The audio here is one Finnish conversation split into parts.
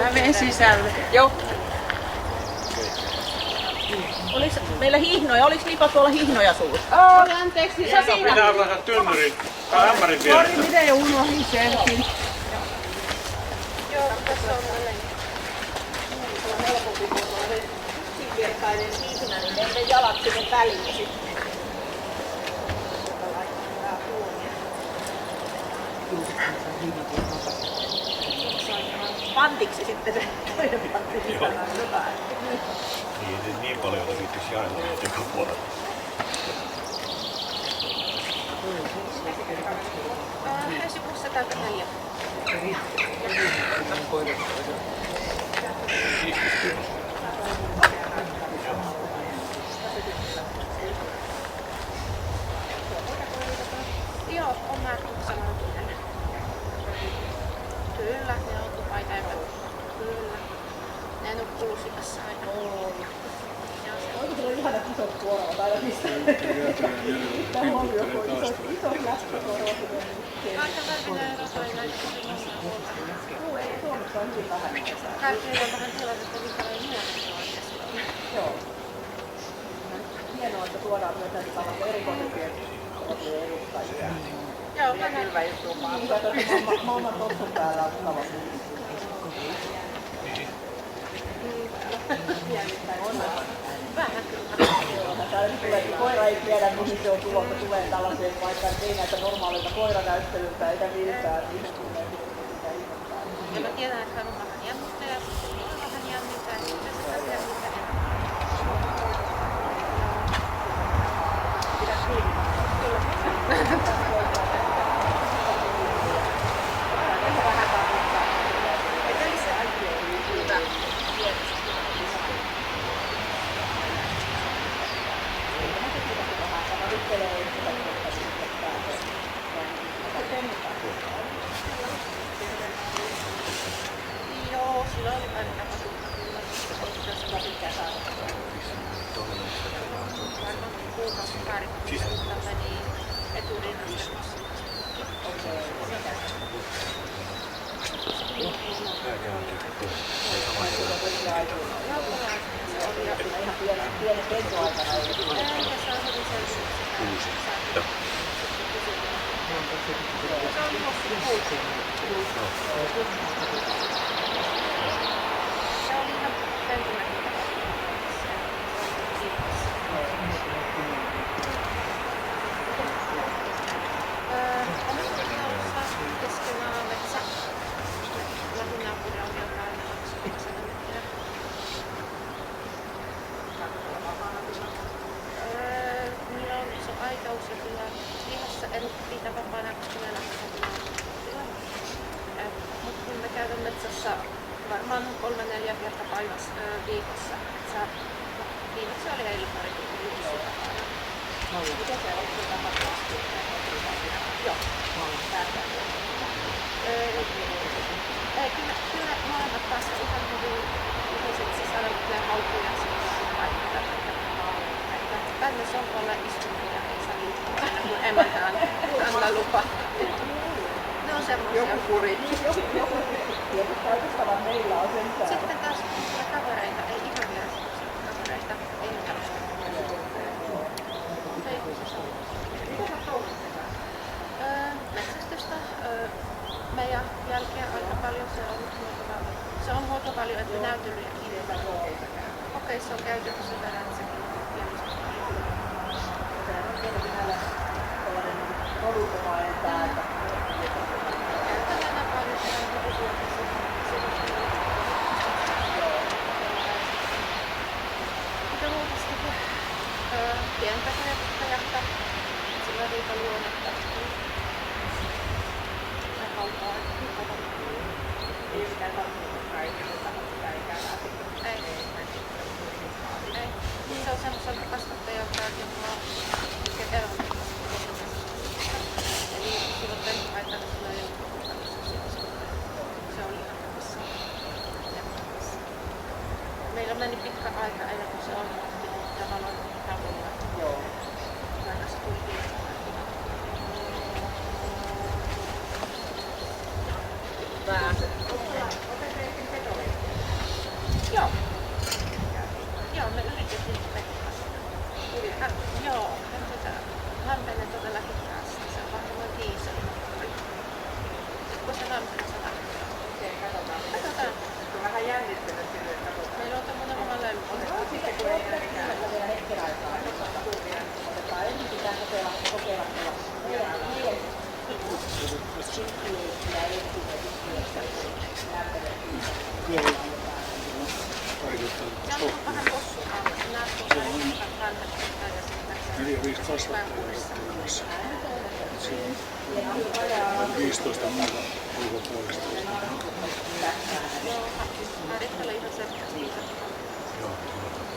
Mä menen sisälle. Joo. Olis meillä hihnoja? Oliks Lipa tuolla hihnoja sulla? Anteeksi. Sä pitää olla tynnyrin tai ämpärin vieressä. Sori, miten unohdin senkin. Joo, tässä on helpompi, kun on yksinkertainen hihna, niin meidän jalat sinne väliin sitten. Pantiksi sitten se toinen pantti sisällä jotain. Niin paljon viittis jaella joka puolella. Häsi 604. Joo, on määrätty samalla tunnella. Kyllä, ne on tupaitaivät. Kyllä. Ne nukkuu lusikassa aina. Onko sulla ihanat isot kuoravat aina mistä? Tämä on joku isot läskäkuoravat. Aika värkinen rotoinen näitä huolta. Suomessa on hyvin vähän niitä saa. Härkillä on vähän tilanne, että minkälainen nuori oikeasti on. Joo. Hienoa, että tuodaan myös näitä tällaisia erikoisempia edustajia. Joo, vähän. Hyvä juttu. Mamman totsun päällä on tavassa. Vähän kyllä. Täällä tulee, koira ei tiedä, mihin se on tulossa. Tulee tällaisia, vaikka ei näitä normaaleita koiranäyttelyitä eikä miltään. Ja mä tiedän, että hän on vähän jännittää ja sitten on vähän jännittää ja sitten sitä jännittää. Pidä kiinni. Kyllä. Joo, sillä oli aina tapahtunut kyllä. Sitä pitää saada. Varmaan kuukausi paarikkoa, mutta meni eturinnassa. Pienen pentuaikana ei tule. Tässä on hyvin selviä. Se on kuusi. Se on ihan pentumäkin. Omassa talossa keskellä on metsä. Lähinaapuri on jotain 29 metriä. Niillä on iso aitaus ja kyllä pihassa erottiin vapaana kylällä. Mutta kun me käydään metsässä varmaan 3-4 kertaa päivässä viikossa. Viimeksi oli eilen pari viikossa. Miten se on sitä tapahtumassa? Joo. Kyllä molemmat taas ihan hyvin yhdessä saadaan haukkuja laittaa. Tänne sohvalle istunut ja ei saa liikkua aina kun emäntä antaa lupa. Ne on semmoisia. Joku kuri. Tietysti vaikuttavat meillä on sen. Sitten taas kavereita, ei ihan vielä kavereita, ei tällaista. Metsästystä meidän jälkeen aika paljon se on huolta paljon, että näytelyjäkin. Kokeissa on käyty sen verran, että sekin on pienistä paljon. Koulutumainen täältä. Käytetään paljon Mitä luultavasti pientä kajahtaa sillä riitä luonnetta. Ja kauppaa. Ei mitään tarkoittaa kaikilta, mutta ei käydä läpi. Ei. Se on semmoiselta kasvattajalta, joka on erotettu. Eli silloin pentuaitana sillä ei ollut se oli ihan hyvässä. Meillä meni pitkä aika ennen kuin se on tavallaan tavoilla. Joo. Vaikka se tuli piirtämään. Vähän. jännittänyt sille, että meillä on tämmönen oma lemppi. Sitten kun ei enää mikään. Vielä hetken aikaa. Otetaan ensin pitää kokeilla Se on vähän possuaa. Näet, kun sä ihan räntästyttää ja sitten se päin uudessa. Se on 15 muuta ulkopuolista. Joo, Riittällä ihan selkeästi.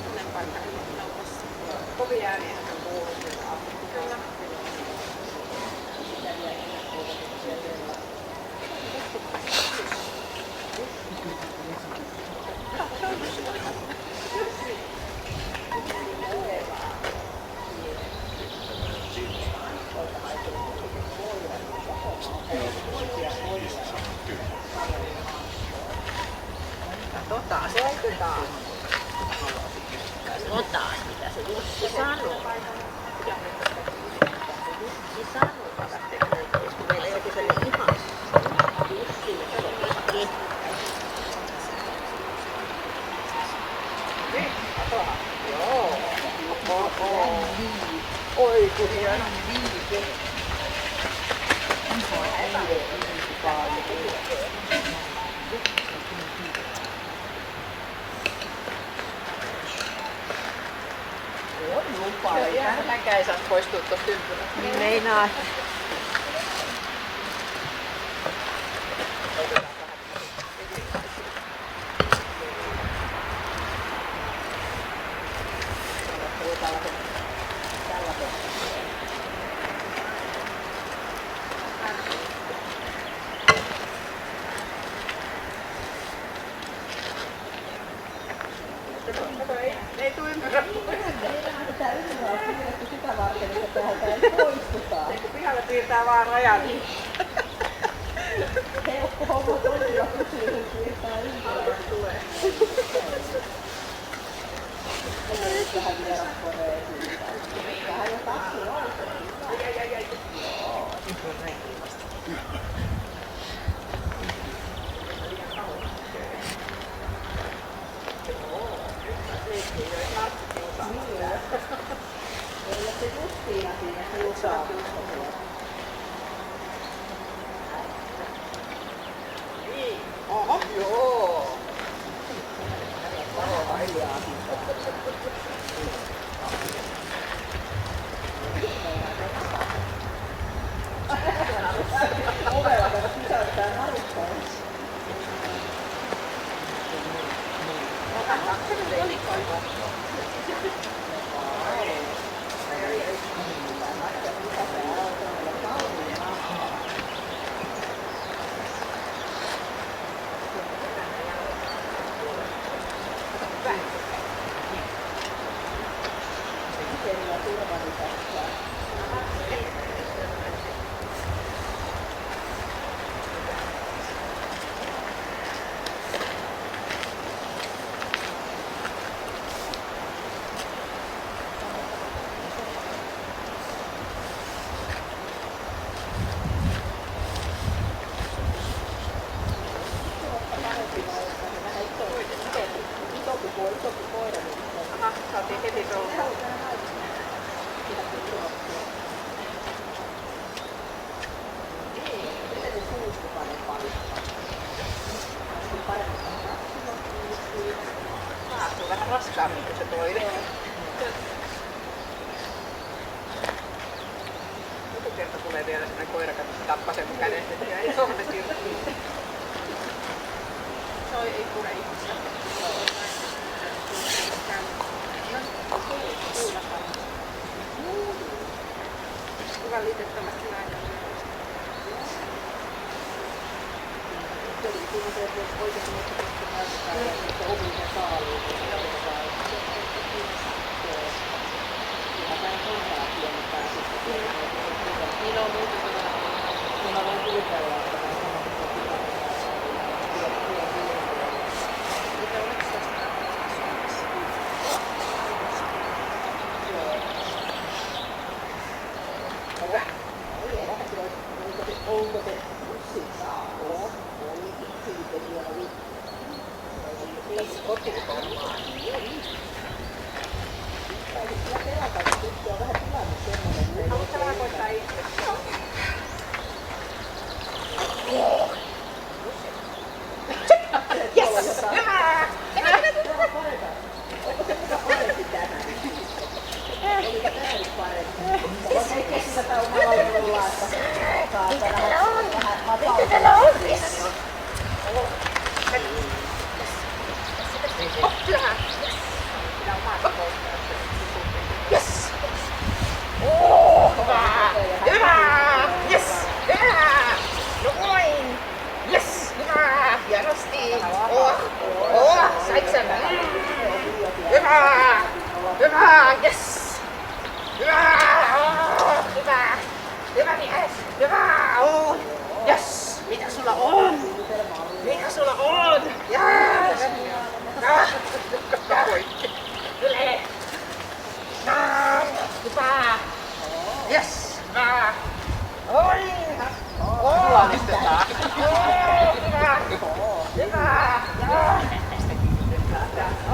Sellainen paikka helpossa. Kovin ääniä on kuullut. Kyllä. Katsotaan, soitetaan. Katsotaan, mitä se Jussi sanoo. Jussi sanoo, kun meillä ei ole sellainen ihan Jussille sopii. Katsotaan. Joo. Oi, kun hieno. Tämänkään ei saa poistua tuosta ympyrästä. Niin meinaa. Ei tuu ympyrä. Tämä ympyrä on piirretty sitä varten, että täältä ei poistutaan. Pihalla piirtää vaan rajan. Helppo homma todella kysyy, että piirtää ympyrä. Tulee. Tähän vielä koreisiin. Tähän jo taksi oikein. Joo, ympyrä. Meillä se Justiina siinä kiusaa. Oho, joo. Ovella tätä pysäyttää narukkaan. Aha, saatiin heti toukoa. Maastuu vähän raskaammin kuin se toinen. Joku kerta tulee vielä sellainen koira, että tappaa sen kädestä ja ei sormet irti. Soi ei pure ihmistä. Hyvä liitettävästi näin. Niin on muuten todella. Onko se Jussi saa? On. Siitä vielä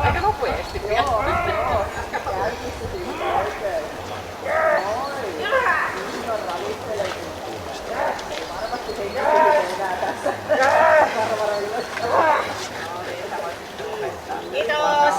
Aika nopeasti vielä. Kiitos!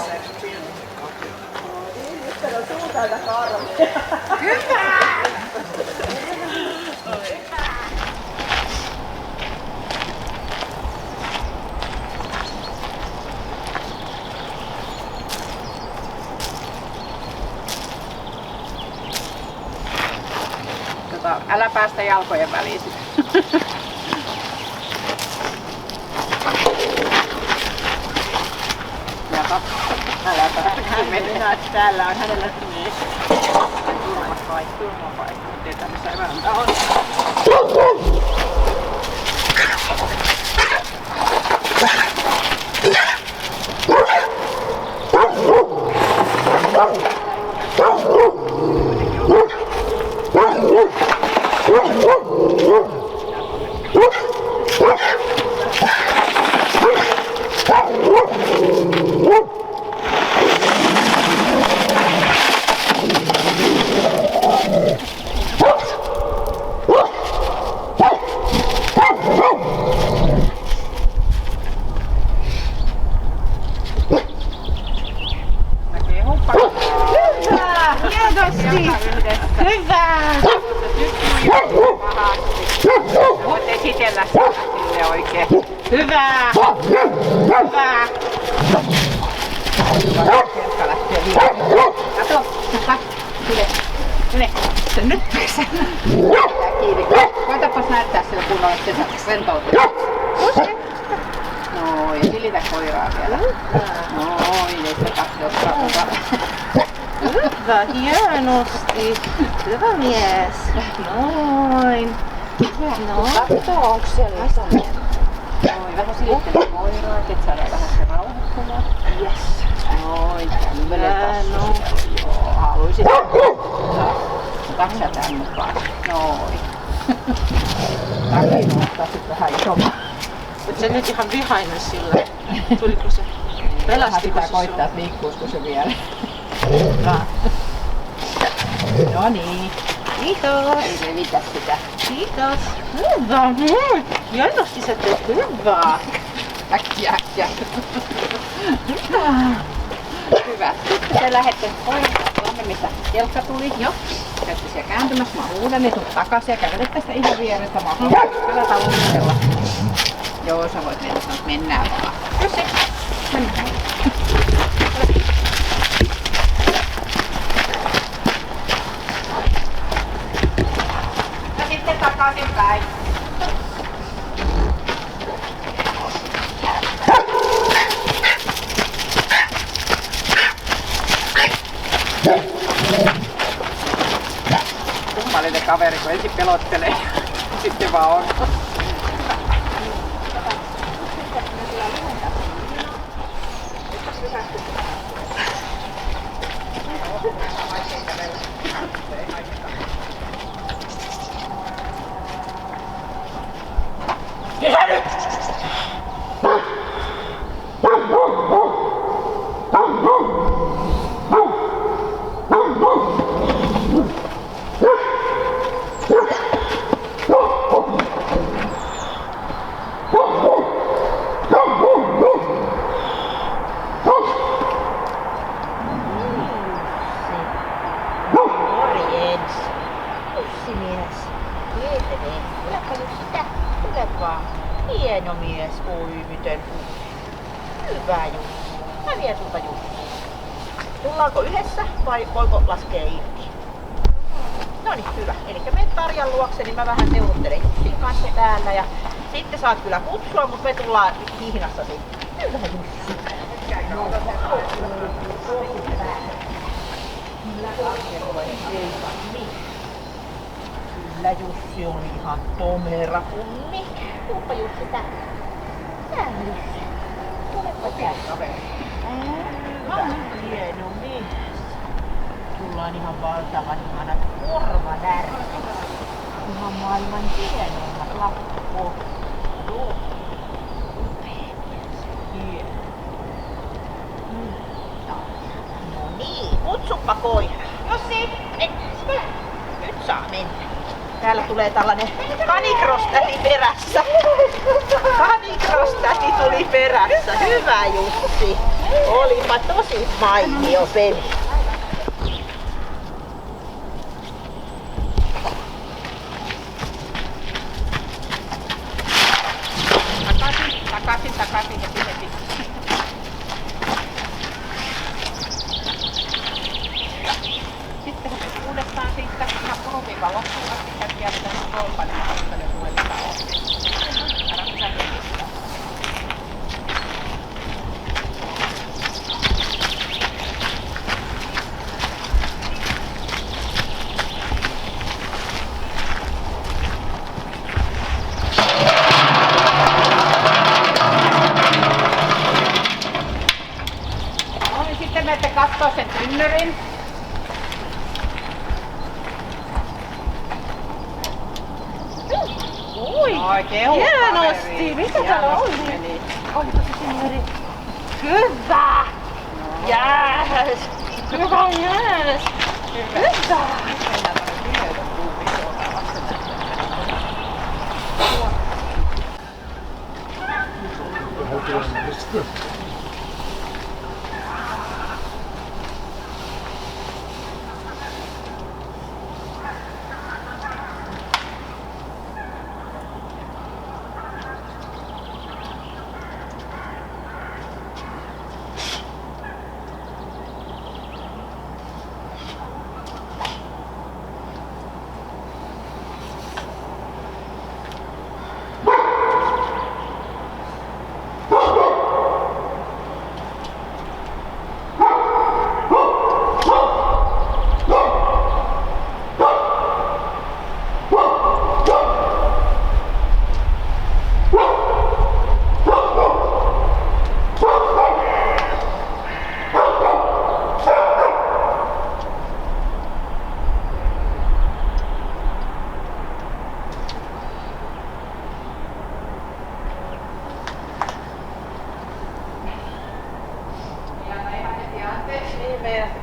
Älä päästä jalkojen väliin sitä. Älä päästä. Hän mennään, että täällä on hänellä niin. Turmapaikka. Tietää missä emäntä on. Voit esitellä sille oikein. Hyvä! Hyvä! Kelkka lähtee liikkeelle. Kato! Yle! Se nyt pesä. Kiinni. Koitapas näyttää sille kunnolla, että se rentoutuu. Noin, ja silitä koiraa vielä. Noin, ei se katsota. Hyvä, hienosti. Hyvä mies. Noin. No, katso, onko siellä lisämiä? Noin, vähän silittele koiraa, et saadaan vähän se rauhoittumaan. Yes. Noin, tämmönen tassu. Joo, haluisit. Taksa tän mukaan. Noin. Takin ottaa sit vähän isomman. Oot sä nyt ihan vihainen sillä? Tuliko se? Pelastiko se koittaa, että liikkuusko se vielä. No niin. Kiitos. Ei revitä sitä. Kiitos. Hyvä. Hienosti sä teet hyvää. Äkkiä. Hyvä. Sitten te lähette tuonne, missä kelkka tuli. Joo. Käytte siellä kääntymässä. Mä huudan, niin tulet takaisin ja kävelet tästä ihan vierestä. Mä oon tällä talumisella. Joo, sä voit mennä. Mennään vaan. Jussi. Mennään. Ja sitten takaisin päin. Kummallinen kaveri, kun ensin pelottelee ja sitten vaan on. Hieno mies, oi miten. Hyvä Jussi. Mä vien sulta Jussi. Tullaanko yhdessä vai voiko laskea irti? No niin, hyvä. Elikkä menet Tarjan luokse, niin mä vähän neuvottelen Jussin kanssa täällä. Ja sitten saat kyllä kutsua, mutta me tullaan hihnassa sitten. Hyvä Jussi. Kyllä Jussi on ihan tomera kummi. Tuuppa Jussi tänne. Täällä Jussi. Tulepa tänne. Hieno mies. Sulla on ihan valtavan ihanat korvanärvet. Ihan maailman hienoimmat lappu. Joo. Upea mies. Hieno. No niin, kutsuppa koira. Jussi! Nyt saa mennä. Täällä tulee tällainen Canicross-täti perässä. Canicross-täti tuli perässä. Hyvä Jussi. Olipa tosi mainio peli. Takaisin heti. Sitten uudestaan siitä ihan puruviivan loppuun asti käsiä pitäisi kolpanen, mutta ne tulee mitä on. Älä pitää hengistää. No niin, sitten menette kattoo sen tynnyrin. Hienosti! Mitä täällä oli? Oliko se tynnyri? Hyvä! Jääs! Hyvä jääs! Hyvä!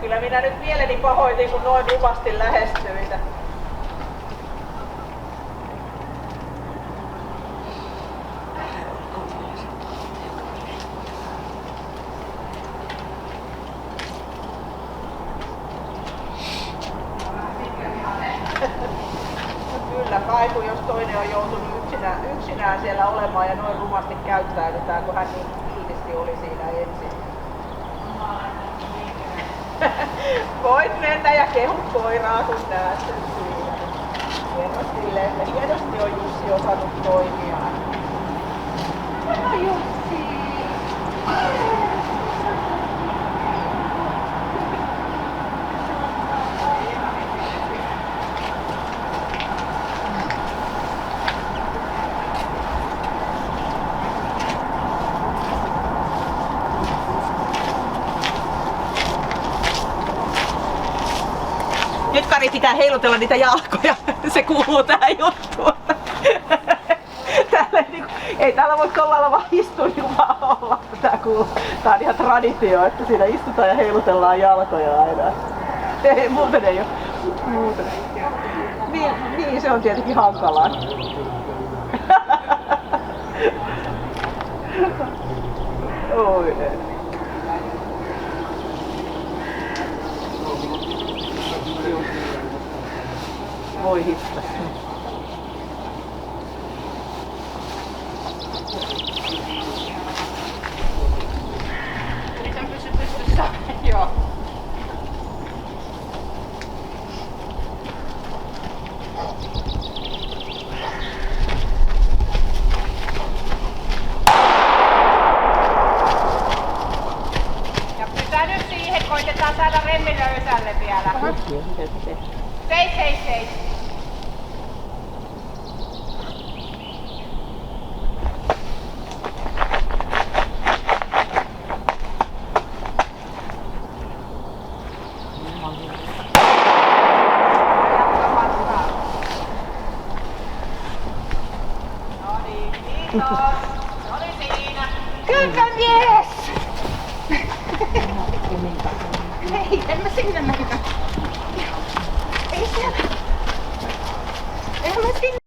Kyllä minä nyt mieleni pahoitin, kun noin rupasti lähestyin. Kyllä kai, kun jos toinen on joutunut yksinään siellä olemaan ja noin rumasti käyttäydytään, kun hän niin kiinnisti oli siinä ensin. Voit mennä ja kehu koiraa, kun näet sen siinä. Hienosti on Jussi osannut toimia. Hyvä Jussi! Nyt Kari pitää heilutella niitä jalkoja. Se kuuluu tähän juttuun. Ei täällä voi kollailla vaan istua niin vaan olla. Tää on ihan traditio, että siinä istutaan ja heilutellaan jalkoja aina. Ei, muuten ei oo. Muuten. Niin se on tietenkin hankalaa. Oi. Voi hittas. siellä. Seis. Kyllä mies! Ei, en mä sinne näkytä. Ei siellä. En mä sinne.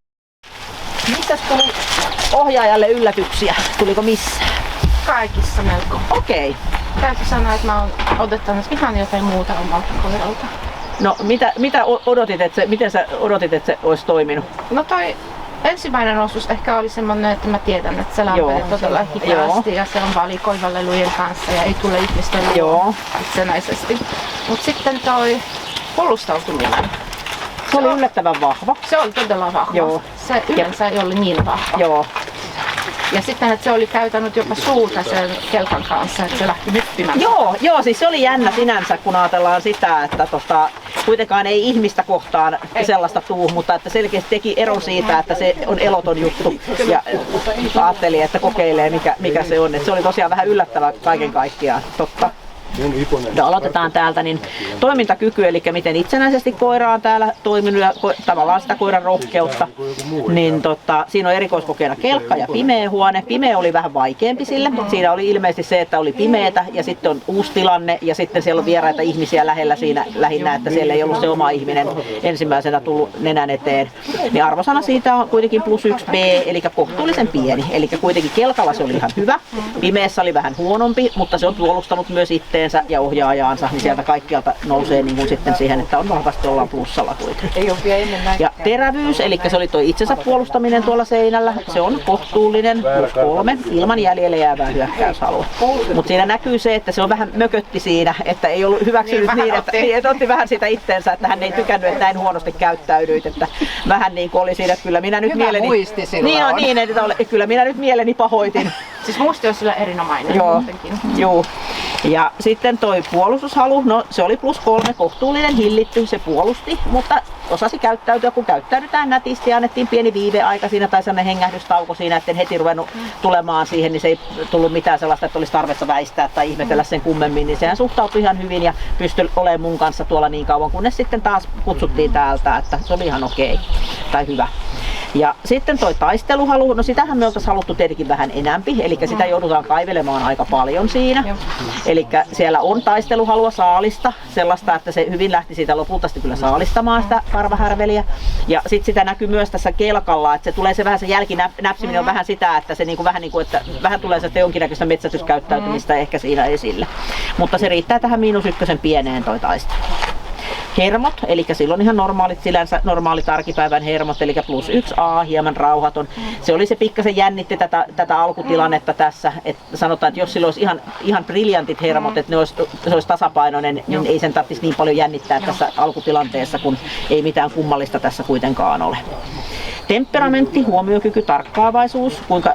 Missäs tuli ohjaajalle yllätyksiä? Tuliko missään? Kaikissa melko. Okei. Täytyy sanoa, että mä oon odottanut ihan jotain muuta omalta koiralta. No mitä odotit, miten sä odotit, että se olisi toiminut? No toi ensimmäinen osuus ehkä oli semmonen, että mä tiedän, että se lämpenee todella hitaasti ja se on valikoiva lelujen kanssa ja ei tule ihmisten luo itsenäisesti. Mut sitten toi puolustautuminen. Se oli yllättävän vahva. Se oli todella vahva. Joo. Se yleensä ei ole niin vahva. Joo. Ja sitten, että se oli käytänyt jopa suuta sen kelkan kanssa, että se lähti hyppimään. Joo, siis se oli jännä sinänsä, kun ajatellaan sitä, että kuitenkaan ei ihmistä kohtaan sellaista tuu, mutta että selkeästi teki ero siitä, että se on eloton juttu. Ja ajattelin, että kokeilee mikä se on. Että se oli tosiaan vähän yllättävää kaiken kaikkiaan, totta. No, aloitetaan täältä, niin toimintakyky, eli miten itsenäisesti koira on täällä toiminut ja tavallaan sitä koiran rohkeutta. Niin siinä on erikoiskokeena kelkka ja pimeä huone. Pimeä oli vähän vaikeampi sille. Siinä oli ilmeisesti se, että oli pimeätä ja sitten on uusi tilanne ja sitten siellä on vieraita ihmisiä lähellä siinä lähinnä, että siellä ei ollut se oma ihminen ensimmäisenä tullut nenän eteen. Niin arvosana siitä on kuitenkin +1B, eli kohtuullisen pieni. Eli kuitenkin kelkalla se oli ihan hyvä. Pimeässä oli vähän huonompi, mutta se on puolustanut myös itteensä ja ohjaajaansa, niin sieltä kaikkialta nousee niin kuin sitten siihen, että on vahvasti ollaan plussalla kuitenkin. Ei ole vielä ennen näin. Ja terävyys, eli se oli tuo itsensä puolustaminen tuolla seinällä, se on kohtuullinen +3 ilman jäljelle jäävää hyökkäyshalua. Mutta siinä näkyy se, että se on vähän mökötti siinä, että ei ollut hyväksynyt että otti vähän sitä itteensä, että hän ei tykännyt, että näin huonosti käyttäydyit, että vähän niin kuin oli siinä, että kyllä minä nyt hyvä mieleni... muisti sillä on. Niin, että kyllä minä nyt mieleni pahoitin. Siis muisti olisi sillä erinomainen. Joo. Ja sitten toi puolustushalu, no se oli +3, kohtuullinen, hillitty, se puolusti, mutta osasi käyttäytyä, kun käyttäydytään nätisti ja annettiin pieni viiveaika siinä tai sellainen hengähdystauko siinä, etten heti ruvennut tulemaan siihen, niin se ei tullut mitään sellaista, että olisi tarvetta väistää tai ihmetellä sen kummemmin, niin sehän suhtautui ihan hyvin ja pystyi olemaan mun kanssa tuolla niin kauan, kunnes sitten taas kutsuttiin täältä, että se oli ihan okei tai hyvä. Ja sitten toi taisteluhalu, no sitähän me oltaisiin haluttu tietenkin vähän enämpi, eli sitä joudutaan kaivelemaan aika paljon siinä. Eli siellä on taisteluhalua, saalista, sellaista, että se hyvin lähti siitä lopulta kyllä saalistamaan sitä karvahärveliä. Ja sitten sitä näkyy myös tässä kelkalla, että se tulee se vähän se jälkinäpsiminen on vähän sitä, että se että vähän tulee se jonkinnäköistä metsästyskäyttäytymistä ehkä siinä esille. Mutta se riittää tähän -1 pieneen toi taistelu. Hermot, eli silloin ihan normaalit arkipäivän hermot, eli +1A, hieman rauhaton. Se oli se pikkasen jännitti tätä alkutilannetta tässä, että sanotaan, että jos sillä olisi ihan briljantit hermot, että se olisi tasapainoinen, niin ei sen tarvitsisi niin paljon jännittää tässä alkutilanteessa, kun ei mitään kummallista tässä kuitenkaan ole. Temperamentti, huomiokyky, tarkkaavaisuus, kuinka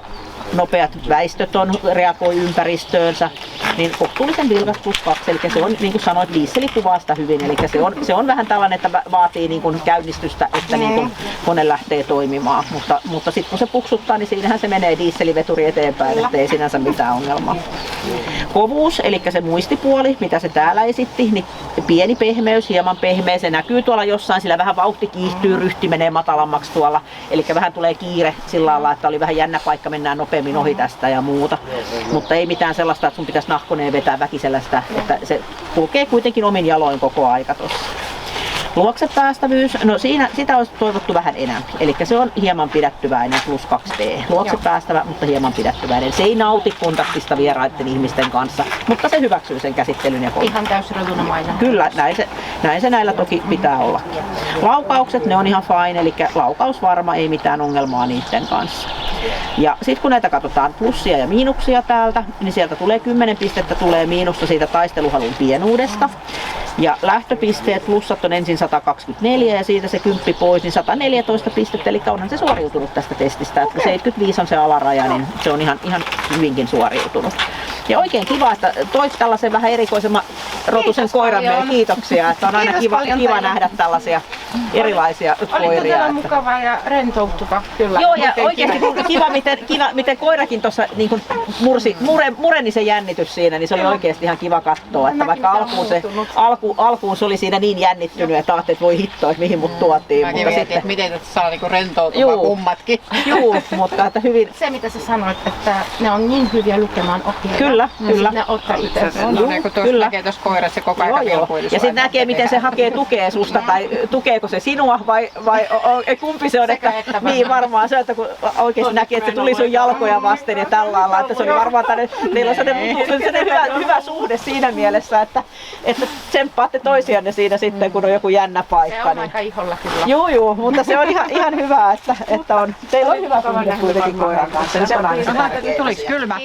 nopeat väistöt reagoi ympäristöönsä, niin kohtuullisen vilkas +2, eli se on, niin kuin sanoit, dieseli kuvaa sitä hyvin, eli se on vähän tällainen, että vaatii niin kuin käynnistystä, että niin kuin kone lähtee toimimaan, mutta sitten kun se puksuttaa, niin siinähän se menee dieseliveturi eteenpäin, ettei sinänsä mitään ongelmaa. Kovuus, eli se muistipuoli, mitä se täällä esitti, niin pieni pehmeys, hieman pehmeä, se näkyy tuolla jossain, sillä vähän vauhti kiihtyy, ryhti menee matalammaksi tuolla, eli vähän tulee kiire sillä lailla, että oli vähän jännä paikka, mennään nopeammin ohi tästä ja muuta, mutta ei mitään sellaista, että sun pitäisi nahkoneen vetää väkisellä sitä, että se kulkee kuitenkin omin jaloin koko aika tuossa. Luoksepäästävyys, no sitä olisi toivottu vähän enemmän, eli se on hieman pidättyväinen +2D. Luoksepäästävä, mutta hieman pidättyväinen. Se ei nauti kontaktista vieraiden ihmisten kanssa, mutta se hyväksyy sen käsittelyn ja ihan täysretunomainen. Kyllä, näin se näillä toki pitää olla. Laukaukset, ne on ihan fine, eli laukausvarma, ei mitään ongelmaa niiden kanssa. Ja sitten kun näitä katsotaan plussia ja miinuksia täältä, niin sieltä tulee 10 pistettä, tulee miinusta siitä taisteluhalun pienuudesta. Ja lähtöpisteet, plussat on ensin 124 ja siitä se 10 pois, niin 114 pistettä, eli onhan se suoriutunut tästä testistä. Että 75 on se alaraja, niin se on ihan hyvinkin suoriutunut. Ja oikein kiva, että toit tällaisen vähän erikoisemman rotusen koiran meille. Kiitoksia, että on aina kiva nähdä tällaisia erilaisia koiria. Oli todella mukavaa ja rentouttava kyllä. Joo, ja oikeasti miten koirakin tuossa niin mureni se jännitys siinä, niin se oli oikeasti ihan kiva katsoa. Että vaikka alkuun se oli siinä niin jännittynyt, että ajattelin, että voi hittoa, että mihin mut tuotiin. Mäkin mietin, että miten tästä saa niinku rentoutumaan kummatkin. Joo, mutta että hyvin. Se mitä sä sanoit, että ne on niin hyviä lukemaan ohjeita. Kyllä. Ne ottaa itse. No niin kuin tuossa näkee tuossa koirassa koko ajan vilkuilussa. Ja sitten näkee, miten se hakee tukea susta, tai tukeeko se sinua vai kumpi se on, että niin varmaan se, että kun oikeasti näkee, että se tuli sun jalkoja vasten ja tällä lailla, että se oli varmaan teillä on sellainen hyvä suhde siinä mielessä, että tsemppaatte toisianne siinä sitten, kun on joku jännä paikka. Se on aika iholla kyllä. Joo, mutta se on ihan hyvä, että teillä on hyvä suhde kuitenkin koiran kanssa. Se on aina tärkeää. Tuliko kylmä?